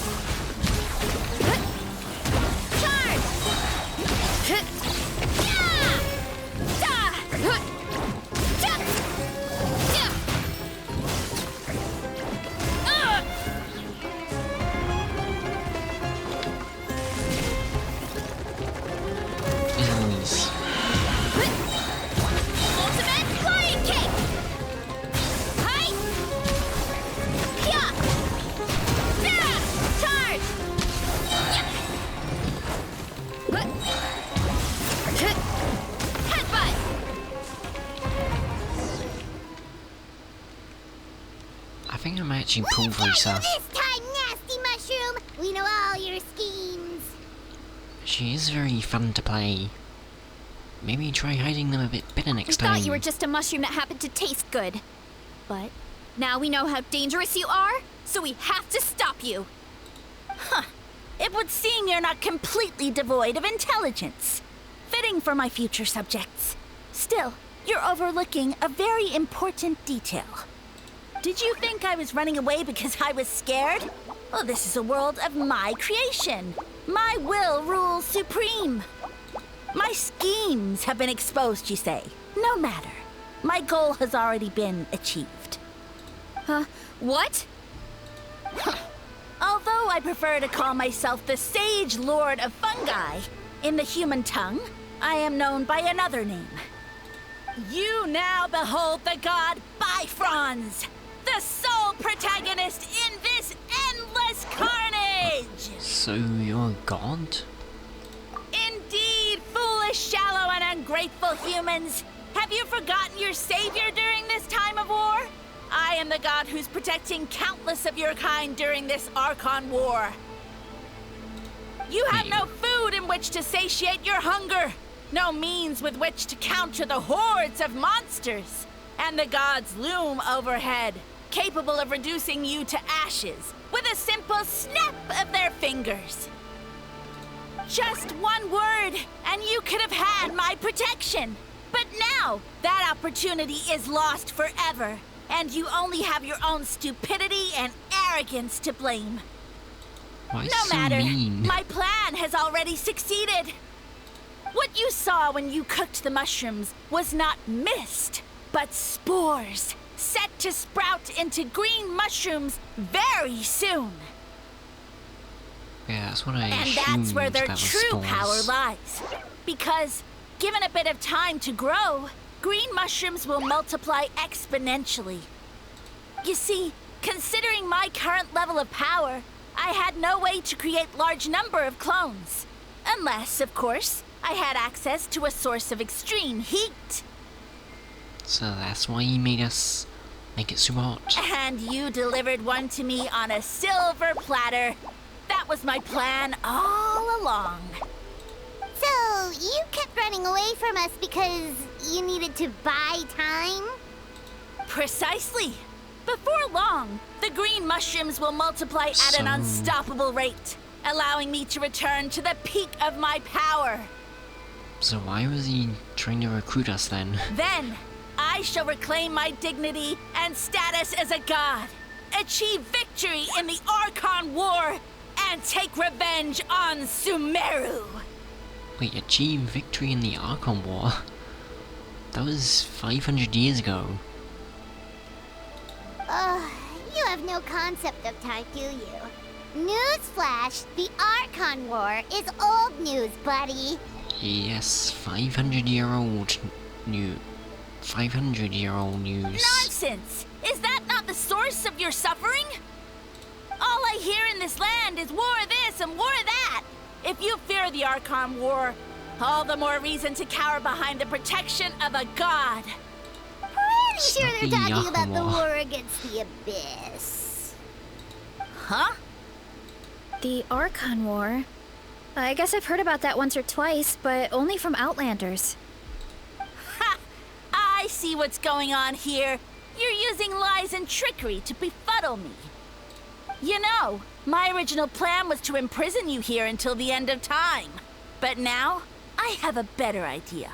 Charge! Enemies. Ultimate flying kick! Hi! Kia! Charge! Headbutt! I think I might actually pull We got you Varessa. this time, nasty mushroom! We know all your schemes. She is very fun to play. Maybe try hiding them a bit better We next time. thought you were just a mushroom that happened to taste good. But now we know how dangerous you are, so we have to stop you. It would seem you're not completely devoid of intelligence. Fitting for my future subjects. Still, you're overlooking a very important detail. Did you think I was running away because I was scared? Well, this is a world of my creation. My will rules supreme. My schemes have been exposed, you say. No matter. My goal has already been achieved. What? Although I prefer to call myself the Sage Lord of Fungi, in the human tongue, I am known by another name. You now behold the god Bifrons, the sole protagonist in this endless carnage! So you're a god? Indeed, foolish, shallow, and ungrateful humans! Have you forgotten your savior during this time of war? I am the god who's protecting countless of your kind during this Archon War. You have no food in which to satiate your hunger, no means with which to counter the hordes of monsters, and the gods loom overhead, capable of reducing you to ashes with a simple snap of their fingers. Just one word, and you could have had my protection. But now, that opportunity is lost forever, and you only have your own stupidity and arrogance to blame. Why No so matter, mean? my plan has already succeeded. What you saw when you cooked the mushrooms was not mist, but spores, set to sprout into green mushrooms very soon. Yeah, that's what I And assumed. that's where their that was true spores. power lies. Because, given a bit of time to grow, green mushrooms will multiply exponentially. You see, considering my current level of power, I had no way to create large number of clones. Unless, of course, I had access to a source of extreme heat. So that's why he made us make it super hot. And you delivered one to me on a silver platter. That was my plan all along. So, you kept running away from us because you needed to buy time? Precisely. Before long, the green mushrooms will multiply at an So- unstoppable rate, allowing me to return to the peak of my power. So why was he trying to recruit us then? Then, I shall reclaim my dignity and status as a god, achieve victory in the Archon War, and take revenge on Sumeru. Wait, achieve victory in the Archon War? That was 500 years ago. You have no concept of time, do you? Newsflash, the Archon War is old news, buddy. Yes, 500-year-old new... 500-year-old news. Nonsense! Is that not the source of your suffering? All I hear in this land is war this and war that. If you fear the Archon War, all the more reason to cower behind the protection of a god. Pretty sure they're the talking about the Archon War. war against the Abyss. Huh? The Archon War? I guess I've heard about that once or twice, but only from Outlanders. Ha! I see what's going on here. You're using lies and trickery to befuddle me. You know, my original plan was to imprison you here until the end of time. But now, I have a better idea.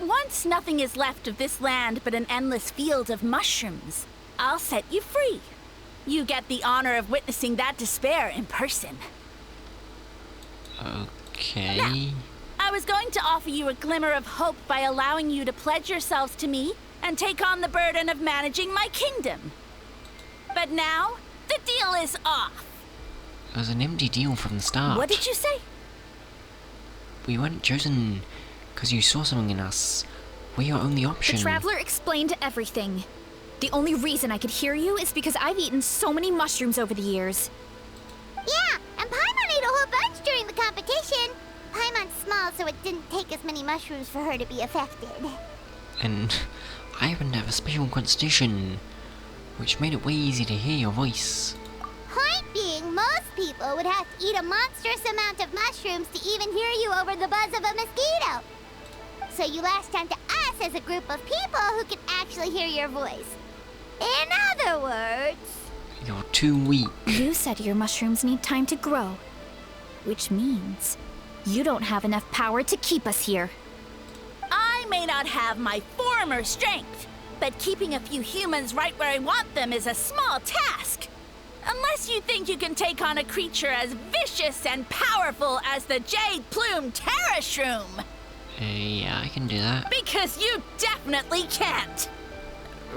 Once nothing is left of this land but an endless field of mushrooms, I'll set you free. You get the honor of witnessing that despair in person. Okay. Now, I was going to offer you a glimmer of hope by allowing you to pledge yourselves to me and take on the burden of managing my kingdom. But now, the deal is off. It was an empty deal from the start. What did you say? We weren't chosen because you saw something in us. We're your only option. The Traveler explained everything. The only reason I could hear you is because I've eaten so many mushrooms over the years. Yeah, and Paimon ate a whole bunch during the competition. Paimon's small, so it didn't take as many mushrooms for her to be affected. And I happen to have a special constitution, which made it way easy to hear your voice. Point being, most people would have to eat a monstrous amount of mushrooms to even hear you over the buzz of a mosquito. So you latched onto us as a group of people who can actually hear your voice. In other words... You're too weak. You said your mushrooms need time to grow, which means you don't have enough power to keep us here. I may not have my former strength, but keeping a few humans right where I want them is a small task. Unless you think you can take on a creature as vicious and powerful as the Jade-Plume Terrashroom. Yeah, I can do that. Because you definitely can't.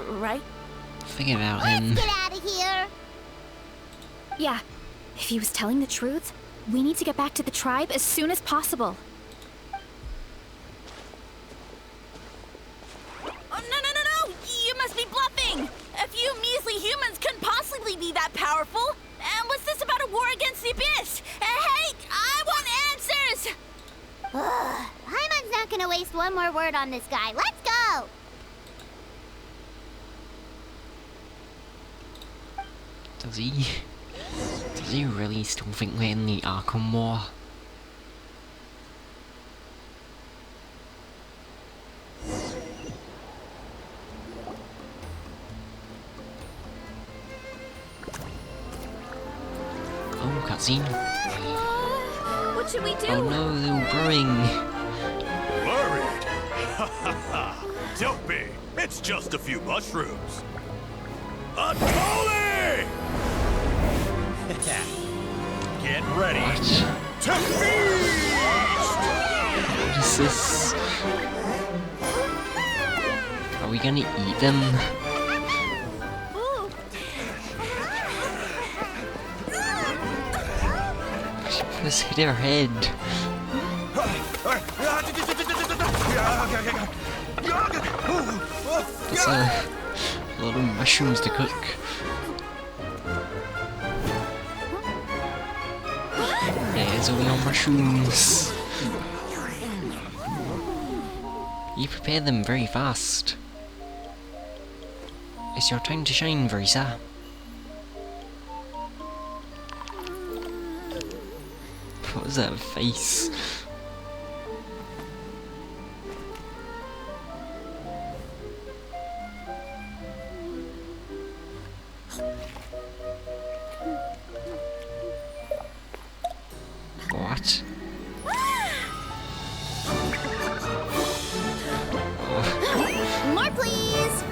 Right? Figure it out, Let's him. get out of here. Yeah, if he was telling the truth, we need to get back to the tribe as soon as possible. Oh, no! You must be bluffing! A few measly humans couldn't possibly be that powerful. And what's this about a war against the Abyss? Hey, I want answers! Paimon's not gonna waste one more word on this guy. Let's go! Does he? Does he really still think we're in the Arkham War? Oh, cutscene. What should we do? Oh no, they're growing. Worried? Ha ha ha! Don't be! It's just a few mushrooms. Atoli! Get ready What? to feast! What is this? Are we gonna eat them? Just hit her head. That's a lot of mushrooms to cook. There's all your mushrooms. You prepare them very fast. It's your time to shine, Varessa. What was that face? What? More, please!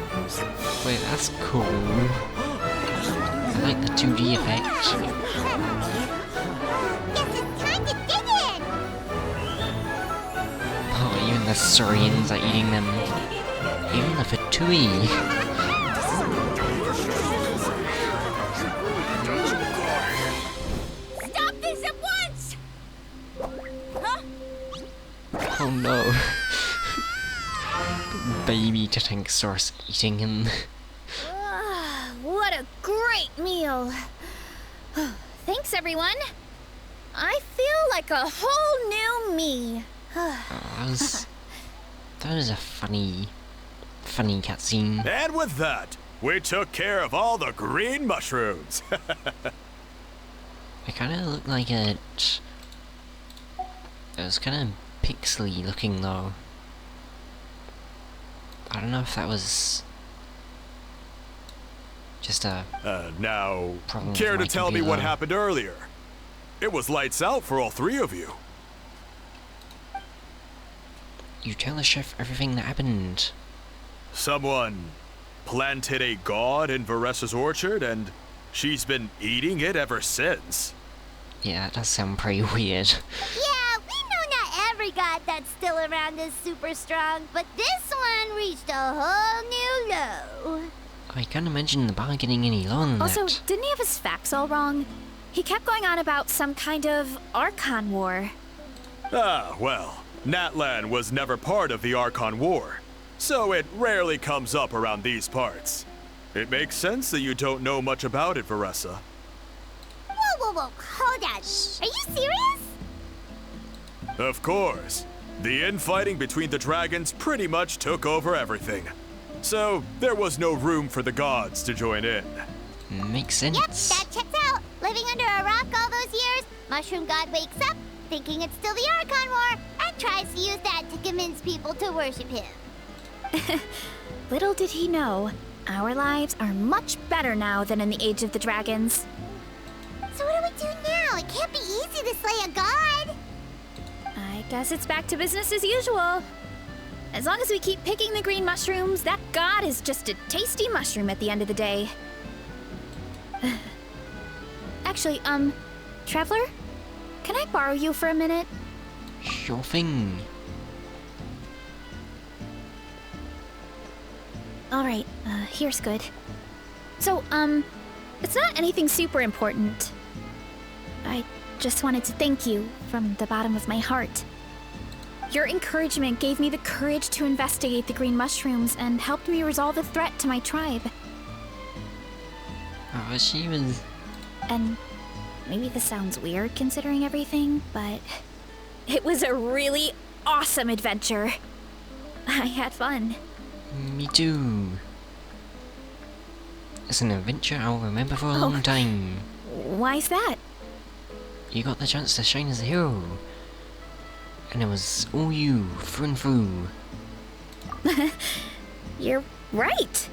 Wait, that's cool. I like the 2D effect. Guess it's time to dig in! Oh, even the Saurians are eating them. Even the Fatui. baby Tankosaurus eating him. What a great meal! Thanks, everyone. I feel like a whole new me. that was a funny cutscene. And with that, we took care of all the green mushrooms. It kind of looked like it was kind of pixely looking though. I don't know if that was just a now, problem care with to my tell me what computer. happened earlier? It was lights out for all three of you. You tell the chef everything that happened. Someone planted a god in Varessa's orchard, and she's been eating it ever since. Yeah, that does sound pretty weird. Yeah, we know not every god that's still around is super strong, but this one reached a whole new low. I can't imagine the bar getting any lower than Also, that. didn't he have his facts all wrong? He kept going on about some kind of Archon War. Ah, well, Natlan was never part of the Archon War, so it rarely comes up around these parts. It makes sense that you don't know much about it, Varessa. Whoa, hold on. Are you serious? Of course. The infighting between the dragons pretty much took over everything. So, there was no room for the gods to join in. Makes Yep, sense. that checks out. Living under a rock all those years, Mushroom God wakes up, thinking it's still the Archon War, and tries to use that to convince people to worship him. Little did he know, our lives are much better now than in the Age of the Dragons. So what do we do now? It can't be easy to slay a god. I guess it's back to business as usual. As long as we keep picking the green mushrooms, that god is just a tasty mushroom at the end of the day. Actually, Traveler? Can I borrow you for a minute? Sure thing. Alright, here's good. So, it's not anything super important. I just wanted to thank you from the bottom of my heart. Your encouragement gave me the courage to investigate the green mushrooms and helped me resolve a threat to my tribe. Oh, she was... And maybe this sounds weird considering everything, but it was a really awesome adventure. I had fun. Me too. It's an adventure I'll remember for a long time. Why's that? You got the chance to shine as a hero. And it was all you, through and through. You're right.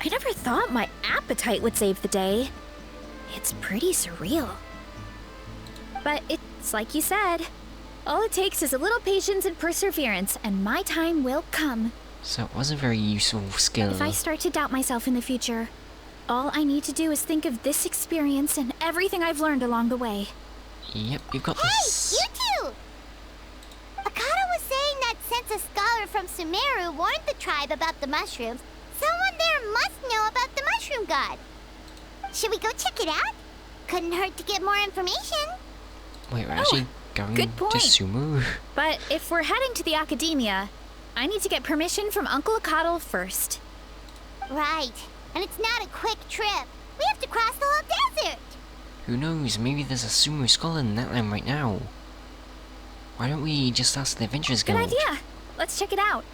I never thought my appetite would save the day. It's pretty surreal. But it's like you said. All it takes is a little patience and perseverance, and my time will come. So it was a very useful skill. If I start to doubt myself in the future, all I need to do is think of this experience and everything I've learned along the way. Yep, you've got Hey, this. you two! Akata was saying that since a scholar from Sumeru warned the tribe about the mushrooms, someone there must know about the mushroom god. Should we go check it out? Couldn't hurt to get more information. Wait, we're actually going good point. to Sumu? But if we're heading to the Academia, I need to get permission from Uncle Akatl first. Right. And it's not a quick trip. We have to cross the whole desert. Who knows, maybe there's a Sumu scholar in that land right now. Why don't we just ask the Adventurers Good Guild? idea. Let's check it out.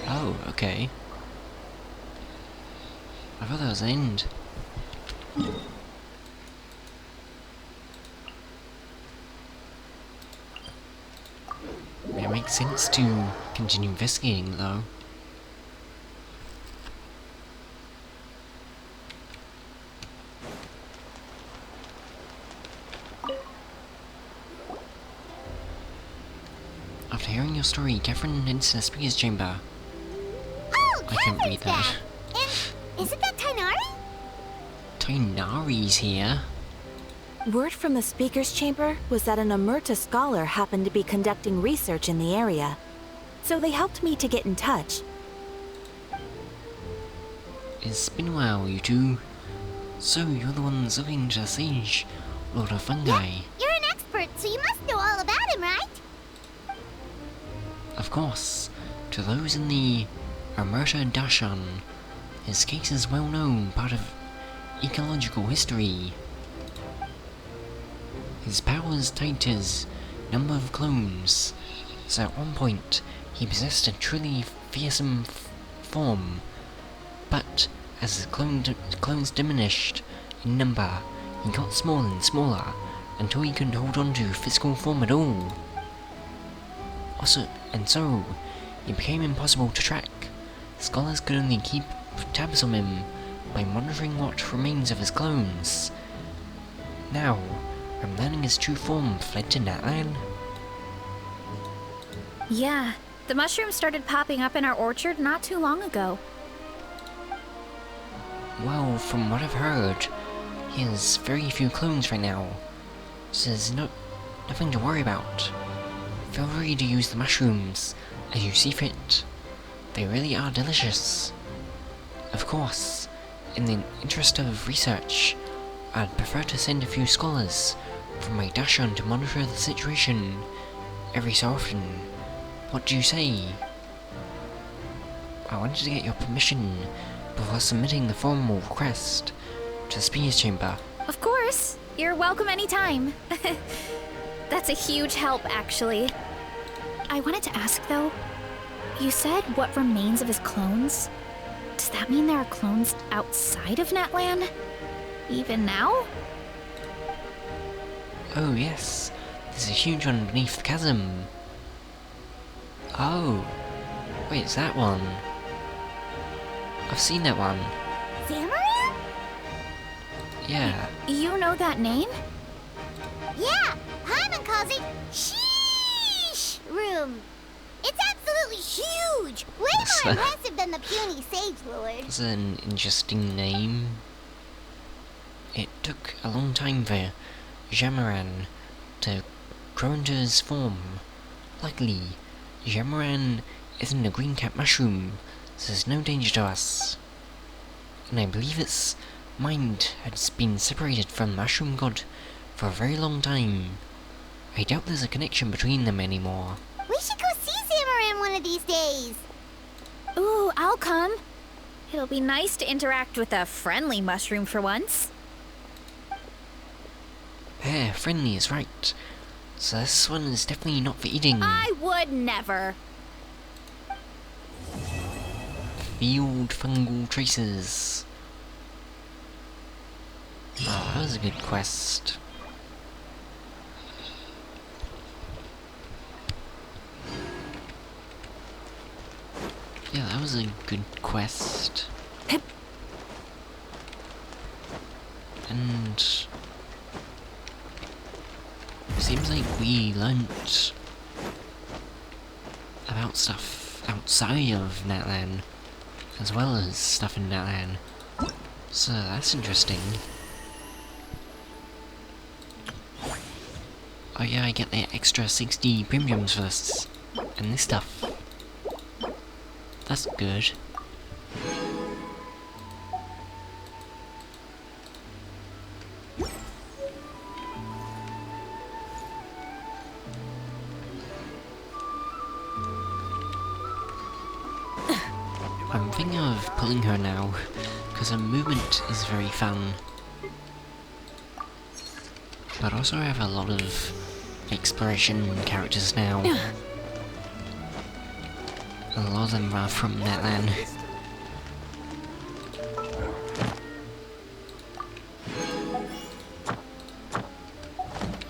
Oh, okay. I thought that was the end. It makes sense to continue investigating, though. After hearing your story, Catherine heads to the speaker's chamber. Oh, I can't read Catherine's that. back. And isn't that Tainari? Tainari's here. Word from the speaker's chamber was that an Emerta scholar happened to be conducting research in the area. So they helped me to get in touch. It's been a while, you two. So, you're the ones looking to the sage, Lord of Fungi. You're an expert, so you must know all about him, right? Of course, to those in the Amerta Dashan, his case is well known, part of ecological history. His powers tied to his number of clones, so at one point he possessed a truly fearsome form, but as his clones diminished in number, he got smaller and smaller until he couldn't hold on to physical form at all. So it became impossible to track. Scholars could only keep tabs on him by monitoring what remains of his clones. Now, I'm learning his true form fled to Natlan. Yeah, the mushrooms started popping up in our orchard not too long ago. Well, from what I've heard, he has very few clones right now, so there's nothing to worry about. Feel free to use the mushrooms as you see fit. They really are delicious. Of course, in the interest of research, I'd prefer to send a few scholars from my Dashan to monitor the situation every so often. What do you say? I wanted to get your permission before submitting the formal request to the Spears Chamber. Of course, you're welcome anytime. That's a huge help, actually. I wanted to ask, though, you said what remains of his clones? Does that mean there are clones outside of Natlan? Even now? Oh yes, there's a huge one beneath the chasm. Oh, wait, it's that one. I've seen that one. Zamarin? Yeah. You know that name? Yeah, Paimon calls it Sheesh Room. It's absolutely huge! Way more impressive than the puny Sage Lord. That's an interesting name. It took a long time for Jamaran to grow into his form. Luckily, Jamaran isn't a green cap mushroom, so there's no danger to us. And I believe its mind has been separated from the mushroom god for a very long time. I doubt there's a connection between them anymore. We should go see Zamarin one of these days. Ooh, I'll come. It'll be nice to interact with a friendly mushroom for once. Yeah, friendly is right. So this one is definitely not for eating. I would never. Field fungal traces. Oh, that was a good quest. Yeah, that was a good quest. And seems like we learnt about stuff outside of Natlan, as well as stuff in Natlan. So that's interesting. Oh yeah, I get the extra 60 premiums for this and this stuff. That's good. I'm thinking of pulling her now, because her movement is very fun. But also I have a lot of exploration characters now. A lot of them are from Natlan.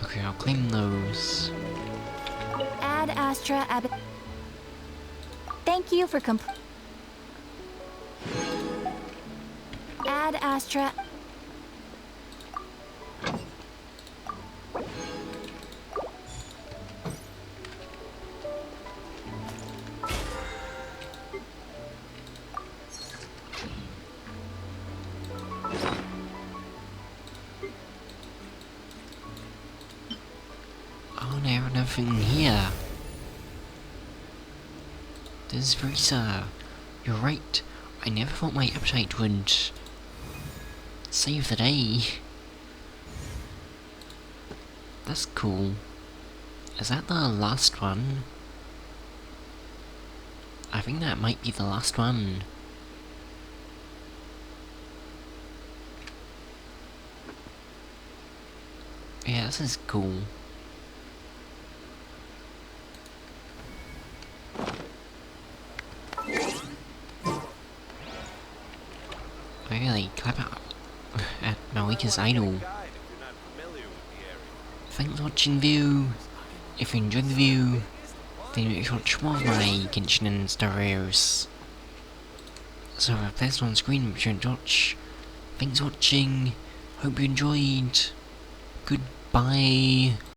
Okay, I'll claim those. Ad Astra Ab. Thank you for Ad Astra. Oh no, nothing here. There's Varessa. You're right. I never thought my appetite would save the day. That's cool. Is that the last one? I think that might be the last one. Yeah, this is cool. I really clap at Malika's idol. Thanks for watching the view. If you enjoyed the view, then make sure to watch more of my Genshin and Star videos. So if I placed on screen, be sure to watch. Thanks for watching. Hope you enjoyed. Goodbye.